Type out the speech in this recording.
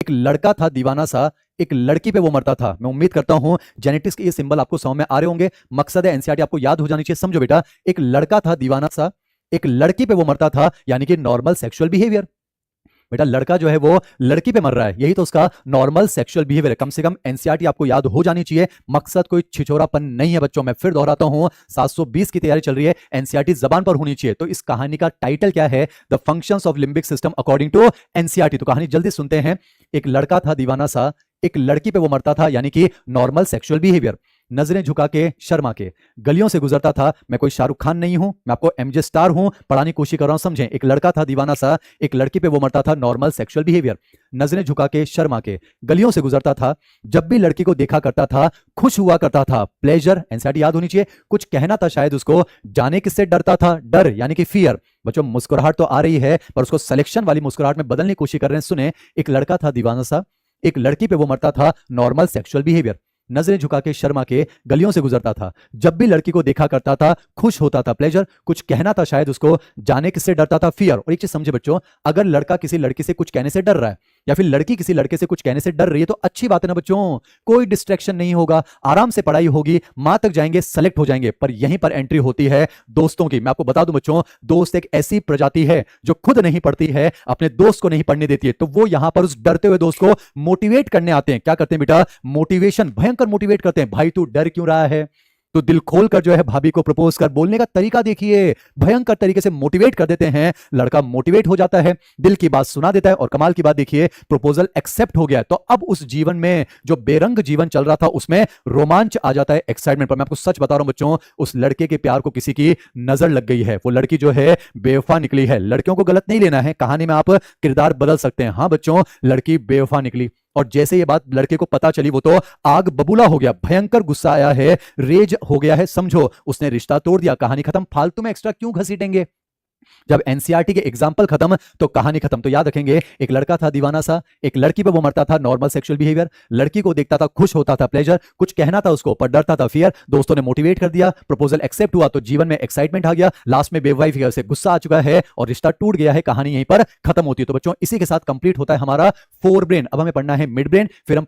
एक लड़का था दीवाना सा, एक लड़की पे वो मरता था। मैं उम्मीद करता हूं जेनेटिक्स के ये सिंबल आपको समझ में आ रहे होंगे। मकसद है एनसीईआरटी आपको याद हो जानी चाहिए। समझो बेटा, एक लड़का था दीवाना सा, एक लड़की पे वो मरता था, यानी कि नॉर्मल सेक्सुअल बिहेवियर। बेटा लड़का जो है वो लड़की पे मर रहा है, यही तो उसका नॉर्मल सेक्सुअल बिहेवियर है। कम से कम एनसीईआरटी आपको याद हो जानी चाहिए। मकसद कोई छिछोरापन नहीं है बच्चों। मैं फिर दोहराता हूं, 720 की तैयारी चल रही है, एनसीईआरटी जबान पर होनी चाहिए। तो इस कहानी का टाइटल क्या है? The functions of limbic system according to NCERT. तो कहानी जल्दी सुनते हैं। एक लड़का था दीवाना सा, एक लड़की पे वो मरता था, यानी कि नॉर्मल सेक्सुअल बिहेवियर। नजरें झुका के शर्मा के गलियों से गुजरता था। मैं कोई शाहरुख खान नहीं हूं, मैं आपको एमजे स्टार हूं, पढ़ाने की कोशिश कर रहा हूं, समझें। एक लड़का था दीवाना सा, एक लड़की पे वो मरता था, नॉर्मल सेक्सुअल बिहेवियर। नजरें झुका के शर्मा के गलियों से गुजरता था। जब भी लड़की को देखा करता था खुश हुआ करता था। प्लेजर, एनसीईआरटी याद होनी चाहिए। कुछ कहना था शायद उसको, जाने किससे डरता था? डर यानी कि फियर। बच्चों मुस्कुराहट तो आ रही है पर उसको सिलेक्शन वाली मुस्कुराहट में बदलने की कोशिश कर रहे हैं। सुने, एक लड़का था दीवाना सा, एक लड़की पे वो मरता था, नॉर्मल सेक्सुअल बिहेवियर। नजरें झुका के शर्मा के गलियों से गुजरता था। जब भी लड़की को देखा करता था खुश होता था। प्लेजर, कुछ कहना था शायद उसको, जाने किससे डरता था? फियर। और एक चीज समझे बच्चों, अगर लड़का किसी लड़की से कुछ कहने से डर रहा है या फिर लड़की किसी लड़के से कुछ कहने से डर रही है तो अच्छी बात है ना बच्चों, कोई डिस्ट्रैक्शन नहीं होगा, आराम से पढ़ाई होगी, मां तक जाएंगे, सेलेक्ट हो जाएंगे। पर यहीं पर एंट्री होती है दोस्तों की। मैं आपको बता दूं बच्चों, दोस्त एक ऐसी प्रजाति है जो खुद नहीं पढ़ती है, अपने दोस्त को नहीं पढ़ने देती है। तो वो यहां पर उस डरते हुए दोस्त को मोटिवेट करने आते हैं। क्या करते हैं बेटा? मोटिवेशन, भयंकर मोटिवेट करते हैं। भाई तू डर क्यों रहा है? तो दिल खोल कर जो है भाभी को प्रपोज कर, बोलने का तरीका देखिए, भयंकर तरीके से मोटिवेट कर देते हैं। लड़का मोटिवेट हो जाता है, दिल की बात सुना देता है और कमाल की बात देखिए, प्रपोजल एक्सेप्ट हो गया। तो अब उस जीवन में जो बेरंग जीवन चल रहा था उसमें रोमांच आ जाता है, एक्साइटमेंट। पर मैं आपको सच बता रहा हूं बच्चों, उस लड़के के प्यार को किसी की नजर लग गई है। वो लड़की जो है बेवफा निकली है। लड़कियों को गलत नहीं लेना है, कहानी में आप किरदार बदल सकते हैं। हाँ बच्चों, लड़की बेवफा निकली और जैसे ये बात लड़के को पता चली वो तो आग बबूला हो गया, भयंकर गुस्सा आया है, रेज हो गया है। समझो, उसने रिश्ता तोड़ दिया, कहानी खत्म। फालतू में एक्स्ट्रा क्यों घसीटेंगे? जब एनसीईआरटी के एग्जाम्पल खत्म तो कहानी खत्म। तो याद रखेंगे, एक लड़का था दीवाना सा, एक लड़की पे वो मरता था, नॉर्मल सेक्सुअल बिहेवियर। लड़की को देखता था खुश होता था, प्लेजर। कुछ कहना था उसको पर डरता था, फियर। दोस्तों ने मोटिवेट कर दिया, प्रपोजल एक्सेप्ट हुआ तो जीवन में एक्साइटमेंट आ गया। लास्ट में बेवफाई फिगर से गुस्सा आ चुका है और रिश्ता टूट गया है। कहानी यहीं पर खत्म होती है। तो बच्चों इसी के साथ कंप्लीट होता है हमारा फोर ब्रेन। अब हमें पढ़ना है मिड ब्रेन, फिर हम